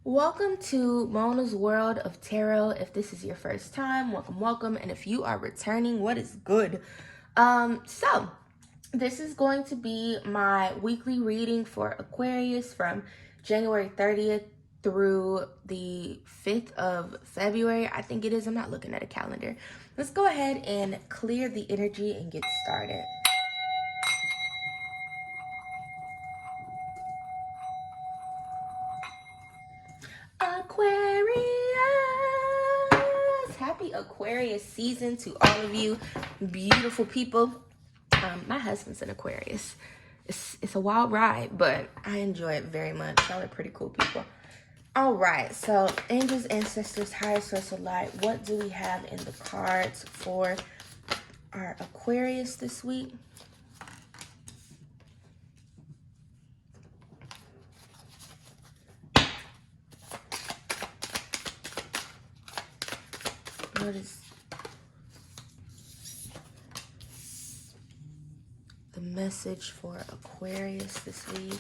Welcome to Mona's World of Tarot. If this is your first time, welcome. And if you are returning, what is good? So this is going to be my weekly reading for Aquarius from January 30th through the 5th of February. I think it is. I'm not looking at a calendar. Let's go ahead and clear the energy and get started. Aquarius! Happy Aquarius season to all of you beautiful people. My husband's an Aquarius. It's a wild ride, but I enjoy it very much. Y'all are pretty cool people. All right, so angels, ancestors, higher source of light. What do we have in the cards for our Aquarius this week? What is the message for Aquarius this week?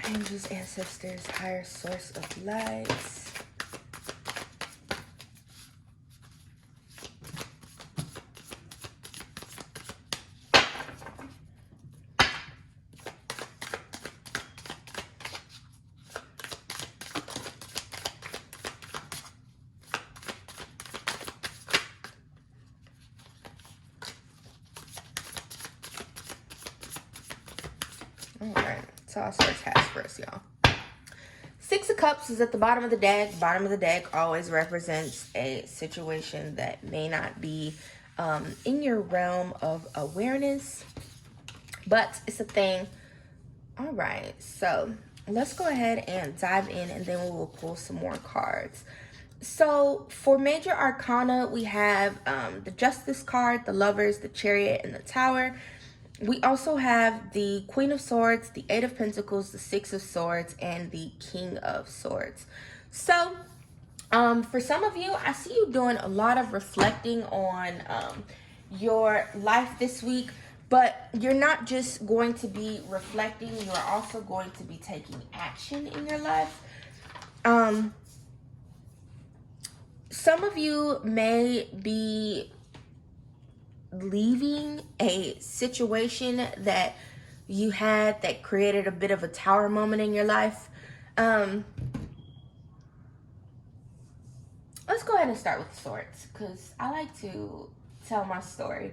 Angels, ancestors, higher source of light. All right, that's all Source has for us, y'all. Six of Cups is at the bottom of the deck. Bottom of the deck always represents a situation that may not be in your realm of awareness, but it's a thing. All right, so let's go ahead and dive in, and then we will pull some more cards. So for major arcana, we have the Justice card, the Lovers, the Chariot, and the Tower. We also have the Queen of Swords, the Eight of Pentacles, the Six of Swords, and the King of Swords. So for some of you, I see you doing a lot of reflecting on your life this week, but you're not just going to be reflecting, you're also going to be taking action in your life. Some of you may be leaving a situation that you had that created a bit of a tower moment in your life. Let's go ahead and start with Swords, because I like to tell my story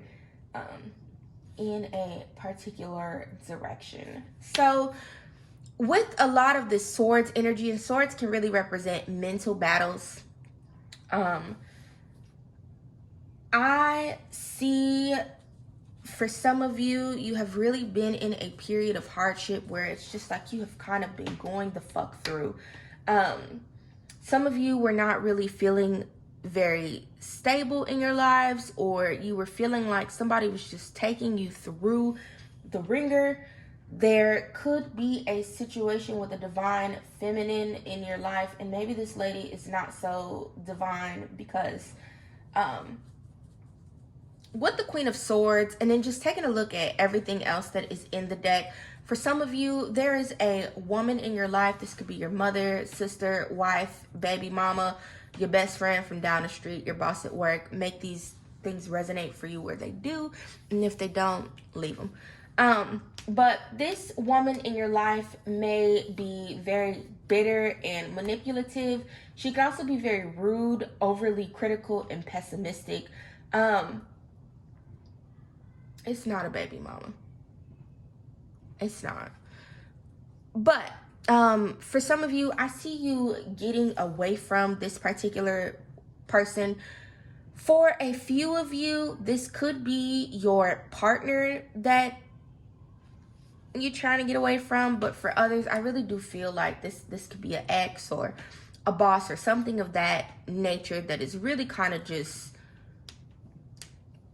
in a particular direction. So with a lot of this Swords energy, and Swords can really represent mental battles, I see for some of you, you have really been in a period of hardship where it's just like you have kind of been going the fuck through. Some of you were not really feeling very stable in your lives, or you were feeling like somebody was just taking you through the ringer. There could be a situation with a divine feminine in your life, and maybe this lady is not so divine because with the Queen of Swords, and then just taking a look at everything else that is in the deck, for some of you, there is a woman in your life. This could be your mother, sister, wife, baby mama, your best friend from down the street, your boss at work. Make these things resonate for you where they do, and if they don't, leave them. But this woman in your life may be very bitter and manipulative. She can also be very rude, overly critical, and pessimistic. It's not a baby mama. It's not. But for some of you, I see you getting away from this particular person. For a few of you, this could be your partner that you're trying to get away from. But for others, I really do feel like this could be an ex or a boss or something of that nature that is really kind of just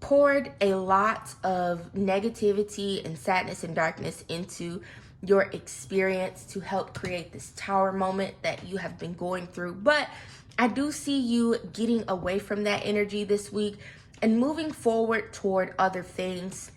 poured a lot of negativity and sadness and darkness into your experience to help create this tower moment that you have been going through. But I do see you getting away from that energy this week and moving forward toward other things.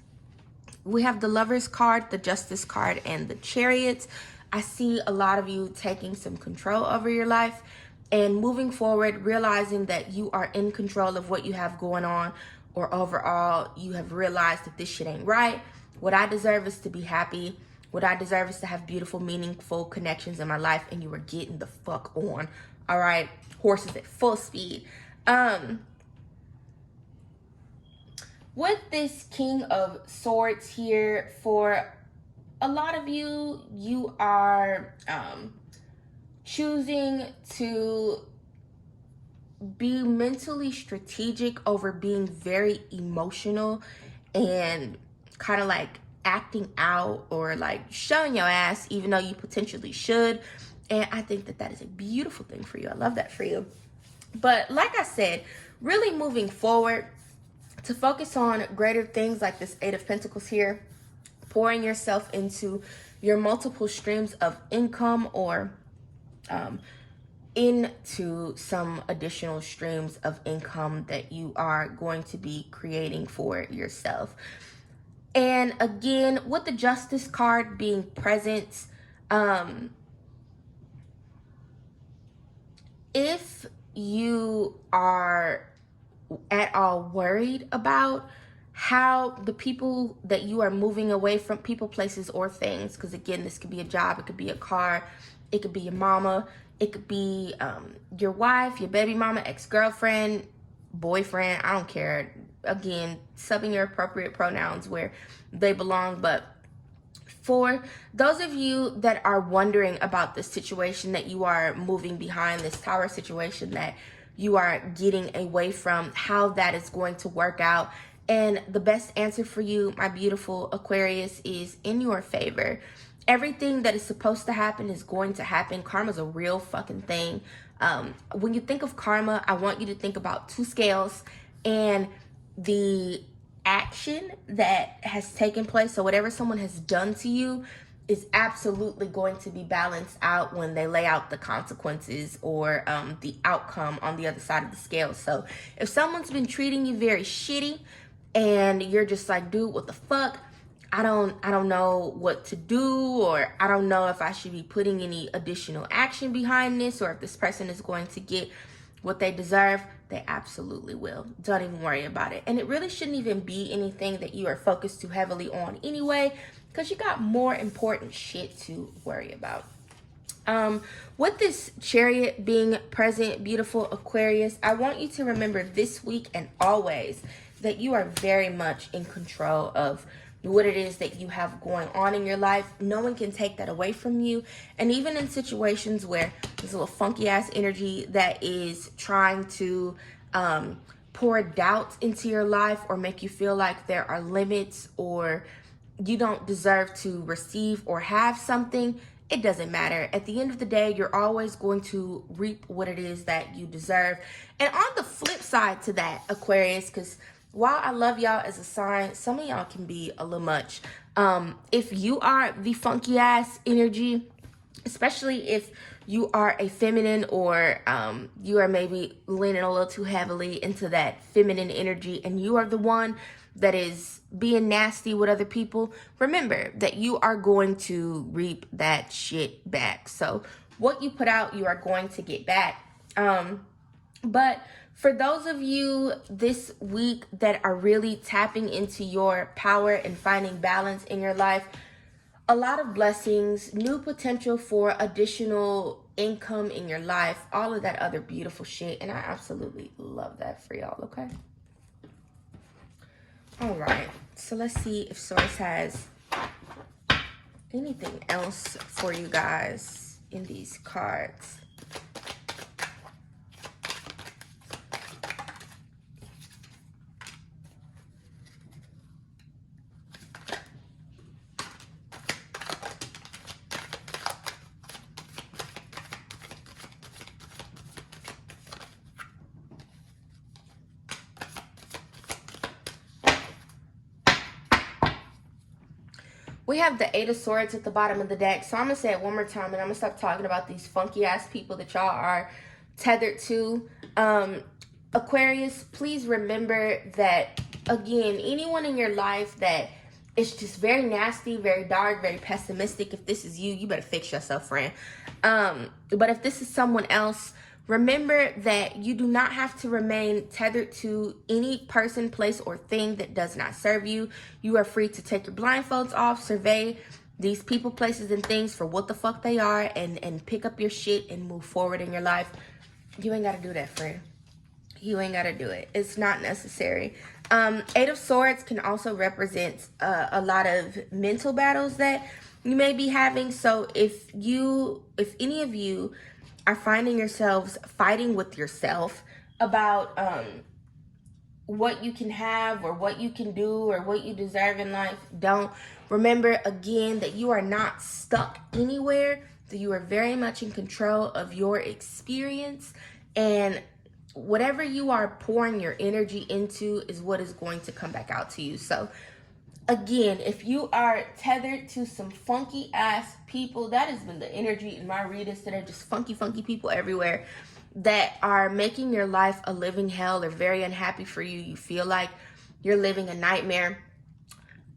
We have the Lovers card, the Justice card, and the Chariot. I see a lot of you taking some control over your life and moving forward, realizing that you are in control of what you have going on, or overall, you have realized that this shit ain't right. What I deserve is to be happy. What I deserve is to have beautiful, meaningful connections in my life, and you are getting the fuck on. All right, horses at full speed. With this King of Swords here, for a lot of you, you are choosing to be mentally strategic over being very emotional and kind of like acting out or like showing your ass even though you potentially should. And I think that that is a beautiful thing for you. I love that for you. But like I said, really moving forward to focus on greater things like this Eight of Pentacles here, pouring yourself into your multiple streams of income, or into some additional streams of income that you are going to be creating for yourself. And again, with the Justice card being present, if you are at all worried about how the people that you are moving away from, people, places, or things, because again, this could be a job, it could be a car, it could be your mama, it could be your wife, your baby mama, ex-girlfriend, boyfriend, I don't care. Again, subbing your appropriate pronouns where they belong. But for those of you that are wondering about this situation that you are moving behind, this Tower situation that you are getting away from, how that is going to work out. And the best answer for you, my beautiful Aquarius, is in your favor. Everything that is supposed to happen is going to happen. Karma's a real fucking thing. When you think of karma, I want you to think about two scales and the action that has taken place. So whatever someone has done to you is absolutely going to be balanced out when they lay out the consequences or the outcome on the other side of the scale. So if someone's been treating you very shitty and you're just like, dude, what the fuck? I don't know what to do, or I don't know if I should be putting any additional action behind this, or if this person is going to get what they deserve, they absolutely will. Don't even worry about it. And it really shouldn't even be anything that you are focused too heavily on anyway, because you got more important shit to worry about. With this Chariot being present, beautiful Aquarius, I want you to remember this week and always that you are very much in control of what it is that you have going on in your life. No one can take that away from you. And even in situations where there's a little funky ass energy that is trying to pour doubt into your life or make you feel like there are limits or you don't deserve to receive or have something, it doesn't matter. At the end of the day, you're always going to reap what it is that you deserve. And on the flip side to that, Aquarius, because while I love y'all as a sign, some of y'all can be a little much. If you are the funky ass energy, especially if you are a feminine or you are maybe leaning a little too heavily into that feminine energy and you are the one that is being nasty with other people, remember that you are going to reap that shit back. So what you put out, you are going to get back. But for those of you this week that are really tapping into your power and finding balance in your life, a lot of blessings, new potential for additional income in your life, all of that other beautiful shit. And I absolutely love that for y'all, okay? All right, so let's see if Source has anything else for you guys in these cards. We have the Eight of Swords at the bottom of the deck. So I'm going to say it one more time and I'm going to stop talking about these funky ass people that y'all are tethered to. Aquarius, please remember that, again, anyone in your life that It's just very nasty, very dark, very pessimistic. If this is you, you better fix yourself, friend. But if this is someone else, remember that you do not have to remain tethered to any person, place, or thing that does not serve you. You are free to take your blindfolds off, survey these people, places, and things for what the fuck they are, and pick up your shit and move forward in your life. You ain't got to do that, friend. You ain't got to do it. It's not necessary. Eight of Swords can also represent a lot of mental battles that you may be having. So if any of you are finding yourselves fighting with yourself about what you can have or what you can do or what you deserve in life, don't. Remember again that you are not stuck anywhere. That you are very much in control of your experience, and whatever you are pouring your energy into is what is going to come back out to you. So again, if you are tethered to some funky ass people, that has been the energy in my readings today. Just funky people everywhere that are making your life a living hell. They're very unhappy for you. You feel like you're living a nightmare.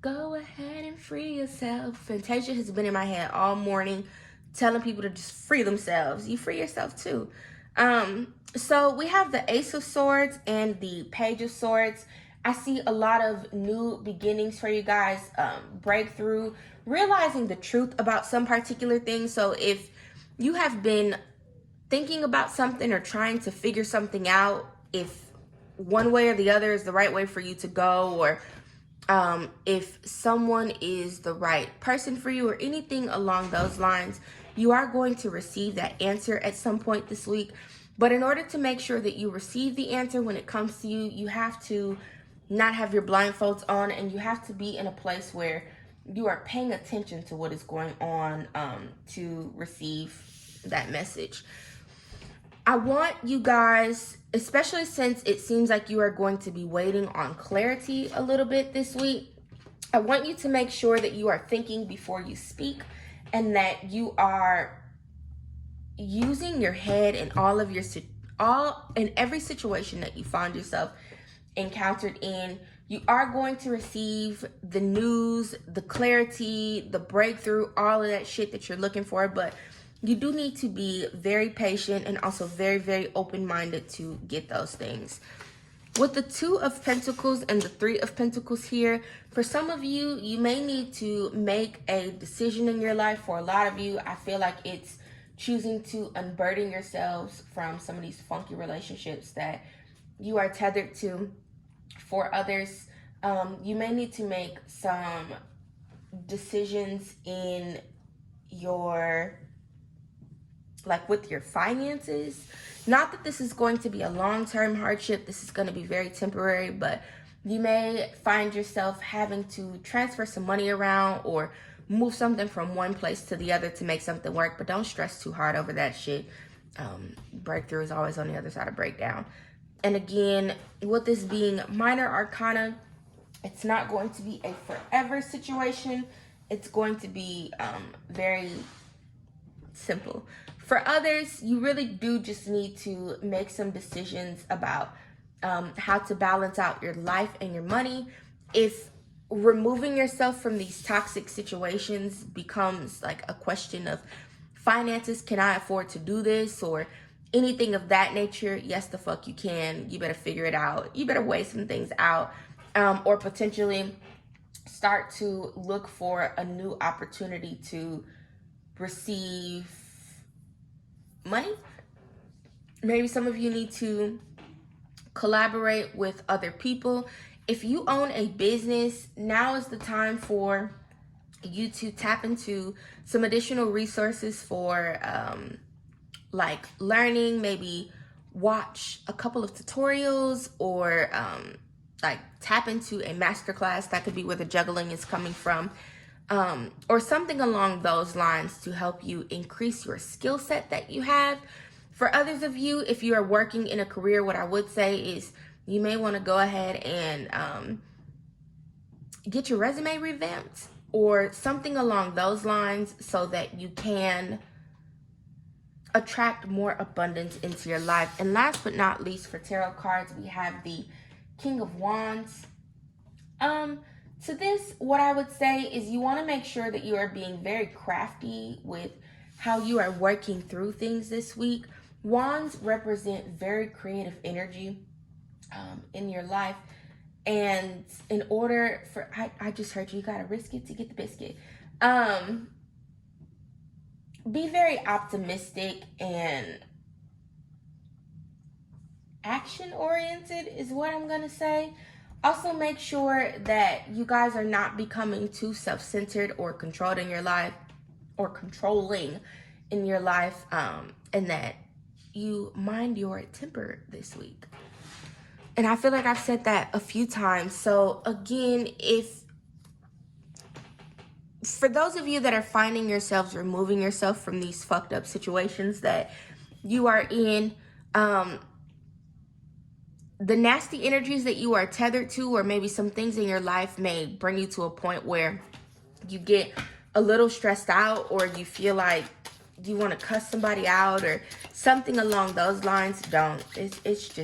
Go ahead and free yourself. Fantasia has been in my head all morning telling people to just free themselves. You free yourself too. So we have the Ace of Swords and the Page of Swords. I see a lot of new beginnings for you guys, breakthrough, realizing the truth about some particular thing. So if you have been thinking about something or trying to figure something out, if one way or the other is the right way for you to go, or if someone is the right person for you or anything along those lines, you are going to receive that answer at some point this week. But in order to make sure that you receive the answer when it comes to you, you have to not have your blindfolds on, and you have to be in a place where you are paying attention to what is going on to receive that message. I want you guys, especially since it seems like you are going to be waiting on clarity a little bit this week, I want you to make sure that you are thinking before you speak, and that you are using your head in in every situation that you find yourself encountered in. You are going to receive the news, the clarity, the breakthrough, all of that shit that you're looking for, but you do need to be very patient and also very open-minded to get those things. With the Two of Pentacles and the Three of Pentacles here, for some of you, you may need to make a decision in your life. For a lot of you, I feel like it's choosing to unburden yourselves from some of these funky relationships that you are tethered to. For others, you may need to make some decisions in your, like with your finances. Not that this is going to be a long-term hardship. This is going to be very temporary, but you may find yourself having to transfer some money around or move something from one place to the other to make something work, but don't stress too hard over that shit. Breakthrough is always on the other side of breakdown. And again, with this being minor arcana, it's not going to be a forever situation. It's going to be very simple. For others, you really do just need to make some decisions about how to balance out your life and your money. If removing yourself from these toxic situations becomes like a question of finances, can I afford to do this, or anything of that nature, yes, the fuck you can. You better figure it out. You better weigh some things out, or potentially start to look for a new opportunity to receive money. Maybe some of you need to collaborate with other people. If you own a business, now is the time for you to tap into some additional resources for like learning. Maybe watch a couple of tutorials, or like tap into a masterclass. That could be where the juggling is coming from, or something along those lines to help you increase your skill set that you have. For others of you, if you are working in a career, what I would say is you may want to go ahead and get your resume revamped or something along those lines, so that you can attract more abundance into your life. And last but not least, for tarot cards, we have the King of Wands. To this, what I would say is you want to make sure that you are being very crafty with how you are working through things this week. Wands represent very creative energy in your life. And in order for, I just heard you got to risk it to get the biscuit. Be very optimistic and action oriented is what I'm going to say. Also, make sure that you guys are not becoming too self-centered or controlled in your life, or controlling in your life, and that you mind your temper this week. And I feel like I've said that a few times. So again, for those of you that are finding yourselves removing yourself from these fucked up situations that you are in, the nasty energies that you are tethered to, or maybe some things in your life may bring you to a point where you get a little stressed out, or you feel like you want to cuss somebody out or something along those lines. Don't. Just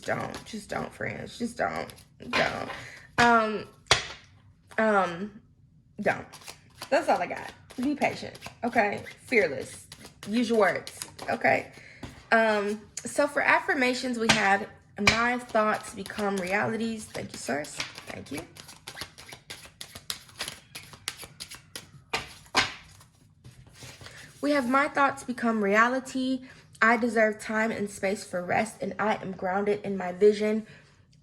don't, friends. Just don't. Don't. That's all I got. Be patient. Okay. Fearless. Use your words. Okay. So for affirmations, we have my thoughts become realities. Thank you, sirs. Thank you. We have my thoughts become reality. I deserve time and space for rest, and I am grounded in my vision.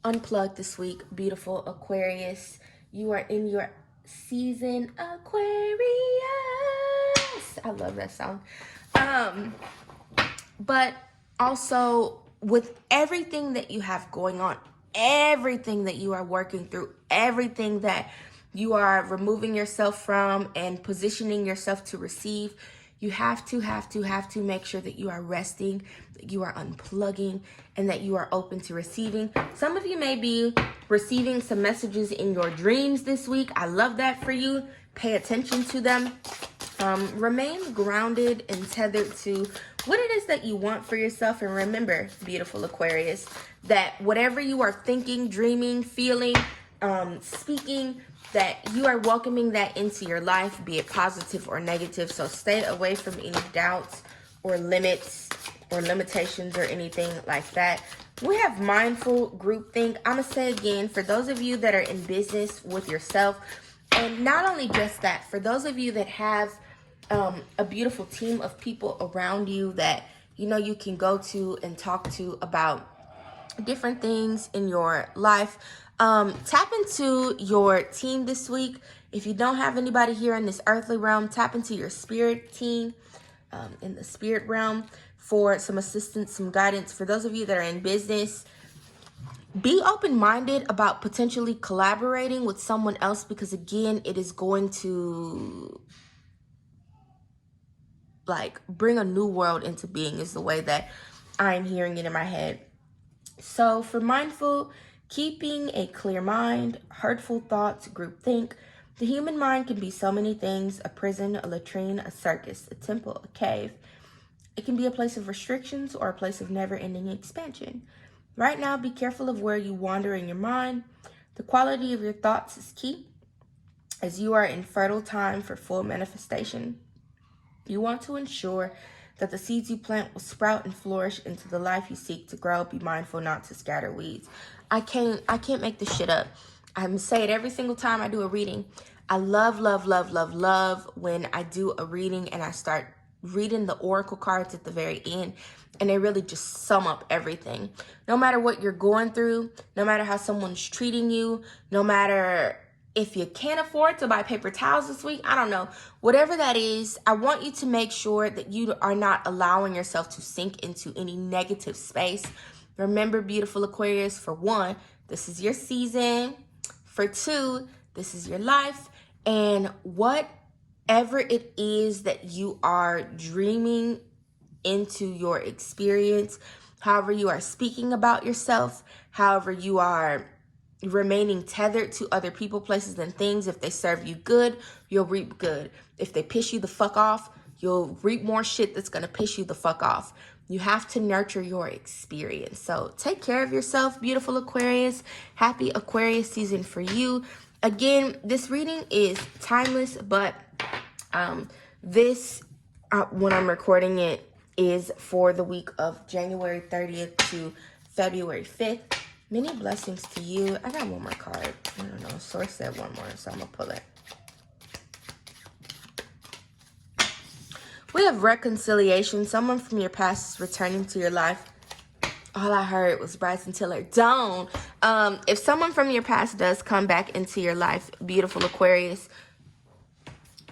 Unplugged this week, beautiful Aquarius. You are in your season, Aquarius. I love that song. But also, with everything that you have going on, everything that you are working through, everything that you are removing yourself from and positioning yourself to receive, you have to make sure that you are resting, that you are unplugging, and that you are open to receiving. Some of you may be receiving some messages in your dreams this week. I love that for you. Pay attention to them. Remain grounded and tethered to what it is that you want for yourself. And remember, beautiful Aquarius, that whatever you are thinking, dreaming, feeling, speaking, that you are welcoming that into your life, be it positive or negative. So stay away from any doubts or limits or limitations or anything like that. We have mindful groupthink. I'm going to say again, for those of you that are in business with yourself, and not only just that, for those of you that have a beautiful team of people around you that you know you can go to and talk to about different things in your life, tap into your team this week. If you don't have anybody here in this earthly realm, tap into your spirit team in the spirit realm for some assistance, some guidance. For those of you that are in business, be open-minded about potentially collaborating with someone else, because again, it is going to like bring a new world into being, is the way that I'm hearing it in my head. So for mindful, keeping a clear mind, hurtful thoughts, groupthink. The human mind can be so many things: a prison, a latrine, a circus, a temple, a cave. It can be a place of restrictions or a place of never-ending expansion. Right now, be careful of where you wander in your mind. The quality of your thoughts is key, as you are in fertile time for full manifestation. You want to ensure that the seeds you plant will sprout and flourish into the life you seek to grow. Be mindful not to scatter weeds. I can't make this shit up. I'm gonna say it every single time I do a reading. I love when I do a reading and I start reading the oracle cards at the very end, and they really just sum up everything. No matter what you're going through, no matter how someone's treating you, no matter if you can't afford to buy paper towels this week, I don't know, whatever that is, I want you to make sure that you are not allowing yourself to sink into any negative space. Remember, beautiful Aquarius, for one, this is your season. For two, this is your life. And whatever it is that you are dreaming into your experience, however you are speaking about yourself, however you are remaining tethered to other people, places, and things, if they serve you good, you'll reap good. If they piss you the fuck off, you'll reap more shit that's gonna piss you the fuck off. You have to nurture your experience. So take care of yourself, beautiful Aquarius. Happy Aquarius season for you. Again, this reading is timeless, but this, when I'm recording it, is for the week of January 30th to February 5th. Many blessings to you. I got one more card. I don't know. Source said one more, so I'm going to pull it. We have reconciliation. Someone from your past is returning to your life. All I heard was Bryson Tiller. Don't. If someone from your past does come back into your life, beautiful Aquarius,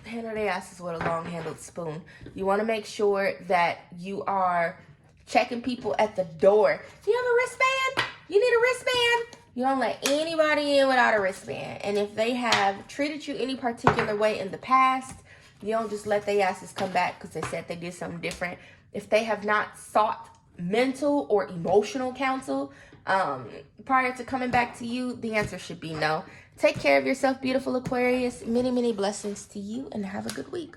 handle their asses with a long-handled spoon. You want to make sure that you are checking people at the door. Do you have a wristband? You need a wristband? You don't let anybody in without a wristband. And if they have treated you any particular way in the past, you don't just let their asses come back because they said they did something different. If they have not sought mental or emotional counsel prior to coming back to you, the answer should be no. Take care of yourself, beautiful Aquarius. Many, many blessings to you, and have a good week.